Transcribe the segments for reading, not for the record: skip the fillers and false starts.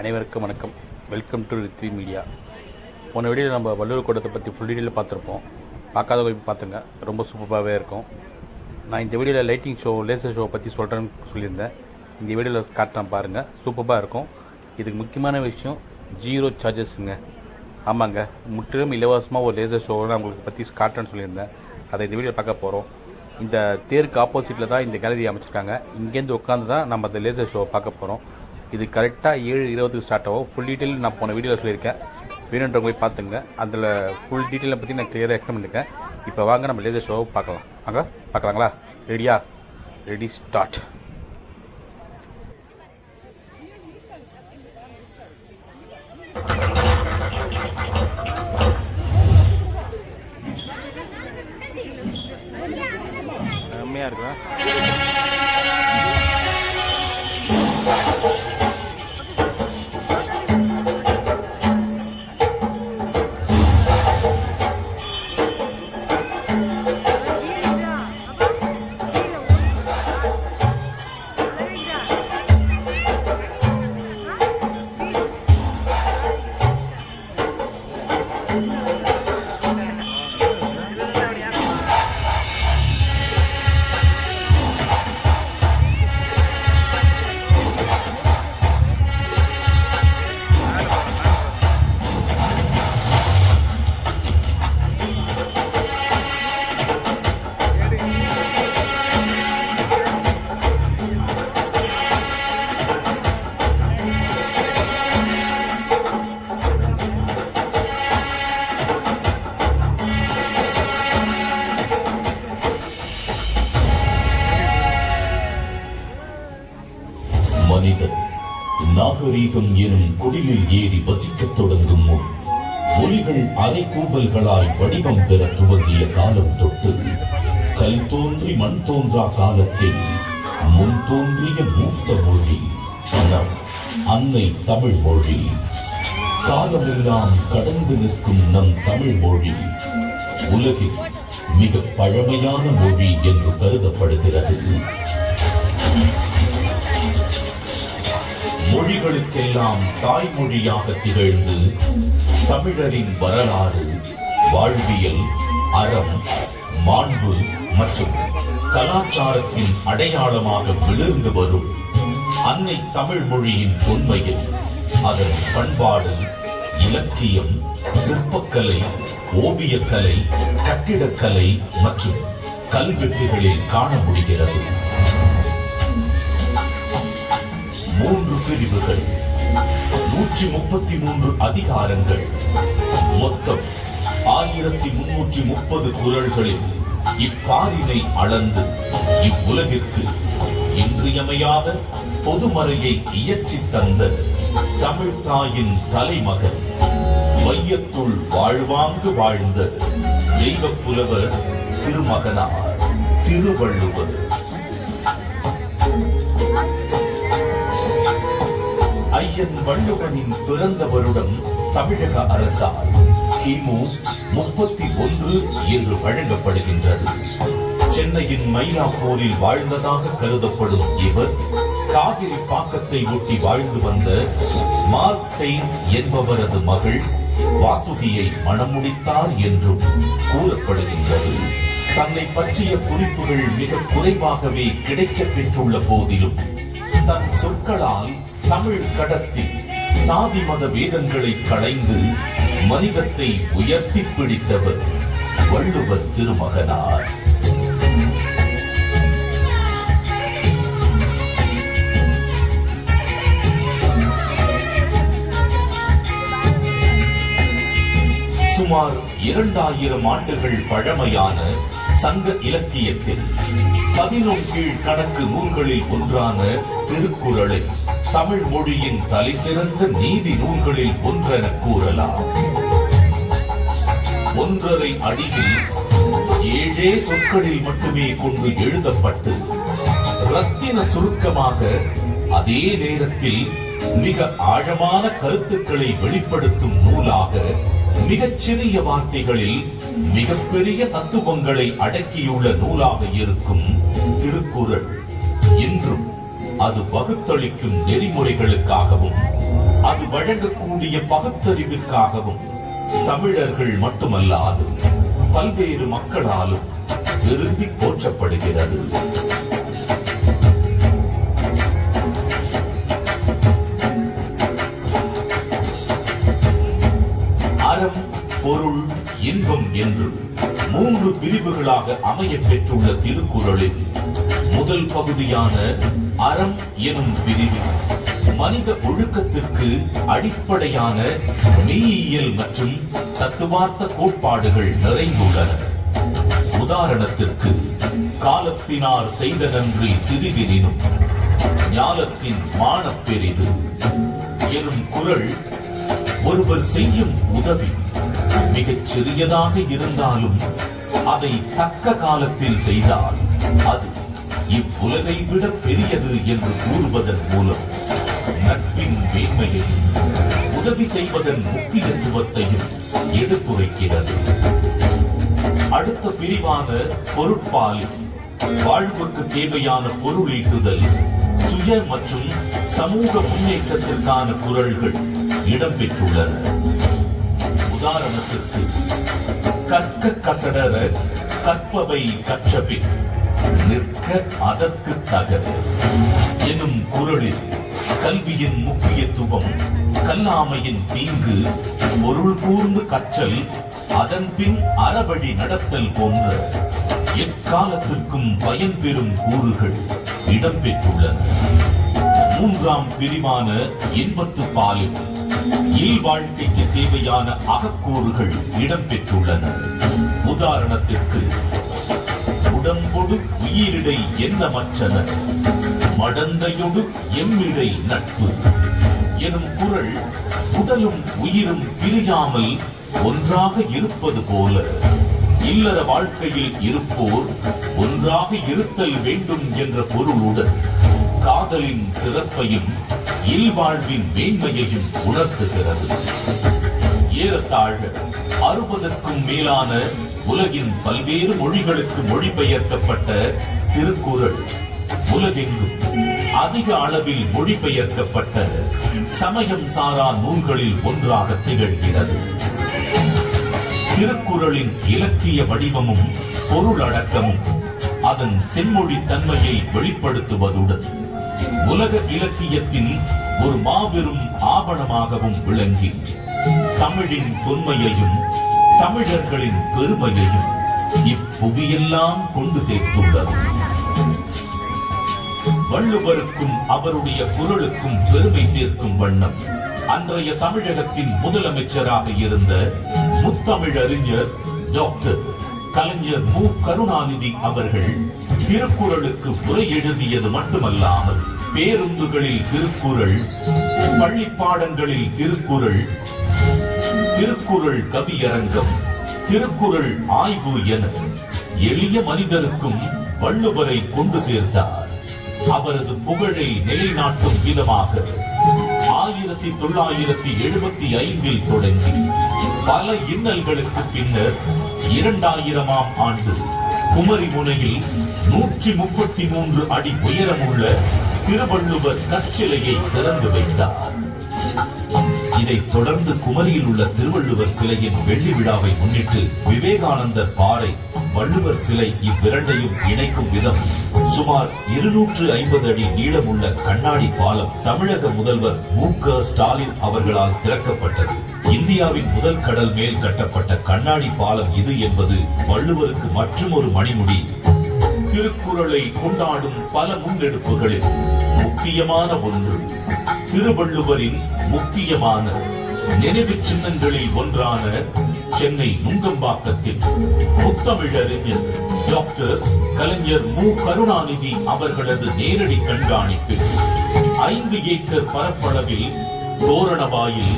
அனைவருக்கும் வணக்கம். Welcome to Rithvi media. போன வீடியோவில் நம்ம வள்ளுவர் கூடத்தை பற்றி ஃபுல் டீட்டெயில் பார்த்துருப்போம். பார்க்காதவங்க போய் பார்த்துங்க, ரொம்ப சூப்பராகவே இருக்கும். நான் இந்த வீடியோவில் லைட்டிங் ஷோ, லேசர் ஷோவை பற்றி சொல்கிறேன்னு சொல்லியிருந்தேன். இந்த வீடியோவில் காட்டுறேன் பாருங்கள், சூப்பராக இருக்கும். இதுக்கு முக்கியமான விஷயம் ஜீரோ சார்ஜஸ்ங்க. ஆமாங்க, முற்றிலும் இலவசமாக ஒரு லேசர் ஷோவை நான் உங்களுக்கு பற்றி காட்டுறேன்னு சொல்லியிருந்தேன். அதை இந்த வீடியோவில் பார்க்க போகிறோம். இந்த தேருக்கு ஆப்போசிட்டில் தான் இந்த கேலரி அமைச்சிருக்காங்க. இங்கேருந்து உட்காந்து தான் நம்ம அந்த லேசர் ஷோவை பார்க்க போகிறோம். இது கரெக்டாக 7:20 ஸ்டார்ட் ஆகும். ஃபுல் டீட்டெயில் நான் போன வீடியோவில் சொல்லியிருக்கேன், வேணுன்றவங்க போய் பார்த்துங்க. அதில் ஃபுல் டீட்டெயிலை பற்றி நான் கிளியராக எக்ஸ்பிளைன் பண்ணியிருக்கேன். இப்போ வாங்க நம்ம லேசர் ஷோவை பார்க்கலாம். வாங்க பார்க்கலாங்களா? ரெடியா? Ready, start. செம்மையாக இருக்கும். மனிதன் நாகரீகம் எனும் குடிலில் ஏறி வசிக்கத் தொடங்கும் முன் ஒலிகள் அரைக்கூவல்களாய் வடிவம் பெற துவங்கிய காலம் தொட்டு கல் தோன்றி மண் தோன்றா காலத்தில் முன் தோன்றிய மூத்த மொழி நம் அன்னை தமிழ் மொழி. காலமெல்லாம் கடந்து நிற்கும் நம் தமிழ் மொழி உலகில் மிக பழமையான மொழி என்று கருதப்படுகிறது. மொழிகளுக்கெல்லாம் தாய்மொழியாக திகழ்ந்து தமிழரின் வரலாறு, வாழ்வியல், அறம், மாண்பு மற்றும் கலாச்சாரத்தின் அடையாளமாக விழுந்து வரும் அன்னை தமிழ் மொழியின் உண்மையில் அதன் பண்பாடு, இலக்கியம், சிற்பக்கலை, ஓவியக்கலை, கட்டிடக்கலை மற்றும் கல்வெட்டுகளில் காண முடிகிறது. 3 பிரிவுகள், 133 அதிகாரங்கள், மொத்தம் 1330 குறள்களில் இப்பாரினை அளந்து இவ்வுலகிற்கு இன்றியமையாத பொதுமறையை இயற்றித் தந்த தமிழ் தாயின் தலைமகன், வையத்துள் வாழ்வாங்கு வாழ்ந்த தெய்வப் புலவர் திருமகனார் திருவள்ளுவர். ஐயன் வள்ளுவனின் பிறந்த வருடம் தமிழக அரசால் கிமு 31 என்று வழங்கப்படுகின்றது. சென்னையின் மயிலாப்பூரில் வாழ்ந்ததாக கருதப்படும் இவர் காவிரி பாக்கத்தை ஒட்டி வாழ்ந்து வந்த மார்க்செயின் என்பவரது மகள் வாசுகியை மணமுடித்தார் என்றும் கூறப்படுகின்றது. தன்னை பற்றிய குறிப்புகள் மிக குறைவாகவே கிடைக்கப் பெற்றுள்ள போதிலும் தன் சொற்களால் தமிழ் கடத்தி சாதி மத வேதங்களை களைந்து மனிதத்தை உயர்த்தி பிடித்தவர் வள்ளுவர் திருமகனார். சுமார் 2000 ஆண்டுகள் பழமையான சங்க இலக்கியத்தில் 11 கீழ் கணக்கு நூல்களில் ஒன்றான திருக்குறளை தமிழ் மொழியின் தலைசிறந்த நீதி நூல்களில் ஒன்றென கூறலாம். 1.5 அடியில் 7 சொற்களில் மட்டுமே கொண்டு எழுதப்பட்டு ரத்தின சுருக்கமாக, அதே நேரத்தில் மிக ஆழமான கருத்துக்களை வெளிப்படுத்தும் நூலாக மிகச்சிறிய வார்த்தைகளில் மிகப்பெரிய தத்துவங்களை அடக்கியுள்ள நூலாக இருக்கும் திருக்குறள் இன்றும் அது வகுத்தளிக்கும் நெறிமுறைகளுக்காகவும் அது வழங்கக்கூடிய பகுத்தறிவிற்காகவும் தமிழர்கள் மட்டுமல்லாது பல்வேறு மக்களாலும் விரும்பி போற்றப்படுகிறது. அறம், பொருள், இன்பம் என்று 3 பிரிவுகளாக அமையப் பெற்றுள்ள திருக்குறளில் முதல் பகுதியான அறம் எனும் பிரிவில் மனித ஒழுக்கத்திற்கு அடிப்படையான மெய்யியல் மற்றும் தத்துவார்த்த கோட்பாடுகள் நிறைந்துள்ளன. உதாரணத்திற்கு, காலத்தினார் செய்த நன்றி சிறிதெனினும் ஞாலத்தின் மானப் பெரிது எனும் குறள் ஒருவர் செய்யும் உதவி மிகச் சிறியதாக இருந்தாலும் அதை தக்க காலத்தில் செய்தால் அது இவ்வுலகை விட பெரியது என்று கூறுவதன் மூலம் நட்பின் மேன்மையையும் உதவி செய்வதன் முக்கியத்துவத்தையும் எடுத்துரைக்கிறது. அடுத்த பிரிவான பொருட்பாலில் வாழ்வுக்கு தேவையான பொருளீட்டுதல், சுய மற்றும் சமூக முன்னேற்றத்திற்கான குறள்கள் இடம்பெற்றுள்ளன. உதாரணத்திற்கு, கற்க கசடர கற்பவை கற்றபின் நிற்க அதற்கு தக எனும் குறளில் கல்வியின் முக்கியத்துவம், கல்லாமையின் தீங்கு, பொருள் கூர்ந்து கற்றல், அதன் பின் அறவழி நடத்தல் போன்ற எக்காலத்திற்கும் பயன்பெறும் கூறுகள் இடம்பெற்றுள்ளன. 3ஆம் பிரிவான இன்பத்து பாலில் இல்வாழ்க்கைக்கு தேவையான அகக்கூறுகள் இடம்பெற்றுள்ளன. உதாரணத்திற்கு, உடம்பொடு உயிரிடை எண்ணமற்றன, மடந்தையொடு எம்மிடை நட்பு எனும் குறள் உடலும் உயிரும் பிரியாமல் ஒன்றாக இருப்பது போல இல்லற வாழ்க்கையில் இருப்போர் ஒன்றாக இருத்தல் வேண்டும் என்ற பொருளுடன் காதலின் சிறப்பையும் இல்வாழ்வின் மேன்மையையும் உணர்த்துகிறது. ஏறத்தாழ 60க்கும் மேலான உலகின் பல்வேறு மொழிகளுக்கு மொழிபெயர்க்கப்பட்ட திருக்குறள் உலகெங்கும் அதிக அளவில் மொழிபெயர்க்கப்பட்ட சமயம் சாரா நூல்களில் ஒன்றாக திகழ்கிறது. திருக்குறளின் இலக்கிய வடிவமும் பொருளடக்கமும் அதன் செம்மொழி தன்மையை வெளிப்படுத்துவதுடன் உலக இலக்கியத்தின் ஒரு மாபெரும் ஆவணமாகவும் விளங்கி தமிழின் தொன்மையையும் தமிழர்களின் பெருமையையும் இப்புவியெல்லாம் கொண்டு சேர்த்துள்ளது. வள்ளுவருக்கும் அவருடைய குறளுக்கும் பெருமை சேர்க்கும் வண்ணம் அன்றைய தமிழகத்தின் முதலமைச்சராக இருந்த முத்தமிழறிஞர் டாக்டர் கலைஞர் மு. கருணாநிதி அவர்கள் திருக்குறளுக்கு உரை எழுதியது மட்டுமல்லாமல் பேருந்துகளில் திருக்குறள், பள்ளி பாடங்களில் திருக்குறள், திருக்குறள் கவியரங்கம், திருக்குறள் ஆய்வு என எளிய மனிதருக்கும் வள்ளுவரை கொண்டு சேர்த்தார். அவரது புகழை நிலைநாட்டும் விதமாக 1975 தொடங்கி பல இன்னல்களுக்கு பின்னர் 2000ஆம் ஆண்டு குமரி முனையில் 133 அடி உயரமுள்ள திருவள்ளுவர் கற்சிலையை திறந்து வைத்தார். இதைத் தொடர்ந்து குமரியில் உள்ள திருவள்ளுவர் சிலையின் வெள்ளி விழாவை முன்னிட்டு விவேகானந்தர் பாறை, வள்ளுவர் சிலை இவ்விரண்டையும் இணைக்கும் விதம் சுமார் 250 அடி நீளமுள்ள கண்ணாடி பாலம் தமிழக முதல்வர் மு. க. ஸ்டாலின் அவர்களால் திறக்கப்பட்டது. இந்தியாவின் முதல் கடல் மேல் கட்டப்பட்ட கண்ணாடி பாலம் இது என்பது வள்ளுவருக்கு மற்றுமொரு மணிமுடி. திருக்குறளை கொண்டாடும் பல முன்னெடுப்புகளில் முக்கியமான ஒன்று திருவள்ளுவரின் முக்கியமான நினைவு சின்னங்களில் ஒன்றான சென்னை நுங்கம்பாக்கத்தில் முத்தமிழறிஞர் டாக்டர் கலைஞர் மு. கருணாநிதி அவர்களது நேரடி கண்காணிப்பில் 5 ஏக்கர் பரப்பளவில் தோரணவாயில்,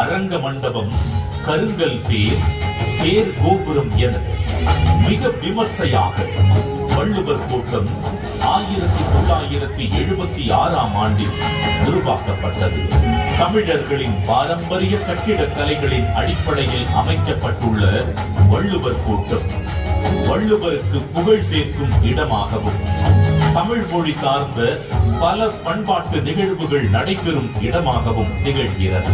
அரங்க மண்டபம், கருங்கல் தேர் கோபுரம் என மிக விமர்சையாக வள்ளுவர் கூட்டம் 1976ஆம் ஆண்டில் உருவாக்கப்பட்டது. தமிழர்களின் பாரம்பரிய கட்டிடக் கலைகளின் அடிப்படையில் அமைக்கப்பட்டுள்ள வள்ளுவர் கூட்டம் வள்ளுவருக்கு புகழ் சேர்க்கும் இடமாகவும் தமிழ் மொழி சார்ந்த பல பண்பாட்டு நிகழ்வுகள் நடைபெறும் இடமாகவும் திகழ்கிறது.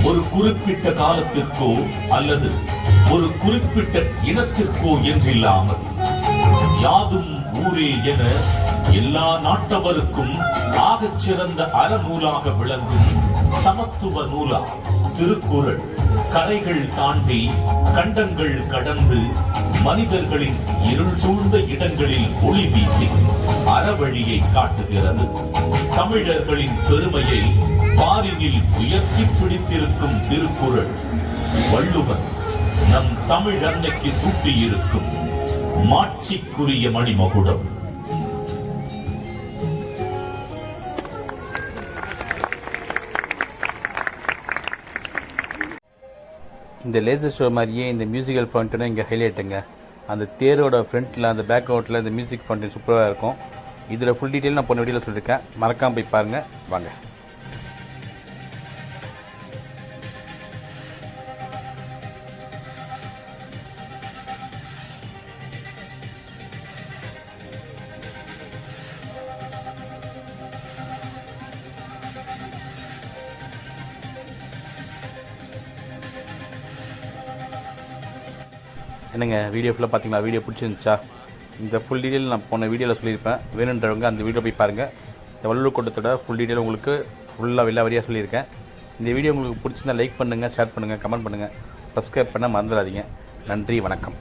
ஒரு குறிப்பிட்ட காலத்திற்கோ அல்லது ஒரு குறிப்பிட்ட இனத்திற்கோ என்றில்லாமல் யாதும் ஊரே என எல்லா நாட்டவருக்கும் ஆகச் சிறந்த அறநூலாக விளங்கும் சமத்துவ நூலா திருக்குறள் கரைகள் தாண்டி கண்டங்கள் கடந்து மனிதர்களின் இருள் சூழ்ந்த இடங்களில் ஒளி வீசி அறவழியை காட்டுகிறது. தமிழர்களின் பெருமையை பாரினில் உயர்த்தி பிடித்திருக்கும் திருக்குறள் வள்ளுவர் நம் தமிழ் அன்னைக்கு சூட்டியிருக்கும் மாட்சிக்குரிய மணிமகுடம். இந்த லேசர் ஷோ மாதிரியே இந்த மியூசிக்கல் ஃபவுண்டன் இங்கே ஹைலைட்டுங்க. அந்த தேரோட ஃப்ரண்ட்டில் அந்த பேக்ரவுண்டில் இந்த மியூசிக் ஃபவுண்டன் சூப்பராக இருக்கும். இதில் ஃபுல் டீட்டெயில் நான் போன வீடியோவில் சொல்லியிருக்கேன், மறக்காமல் போய் பாருங்கள். வாங்க. என்னங்க வீடியோ ஃபுல்லாக பார்த்தீங்களா? வீடியோ பிடிச்சிருந்துச்சா? இந்த ஃபுல் டீட்டெயில் நான் போன வீடியோவில் சொல்லியிருப்பேன். வேணுன்றவங்க அந்த வீடியோ போய் பாருங்கள். இந்த வள்ளுவர் கூட்டத்தோட ஃபுல் டீட்டெயில் உங்களுக்கு ஃபுல்லாக வரியாக சொல்லியிருக்கேன். இந்த வீடியோ உங்களுக்கு பிடிச்சிருந்தா லைக் பண்ணுங்கள், ஷேர் பண்ணுங்கள், கமெண்ட் பண்ணுங்கள், சப்ஸ்கிரைப் பண்ண மறந்துடாதீங்க. நன்றி, வணக்கம்.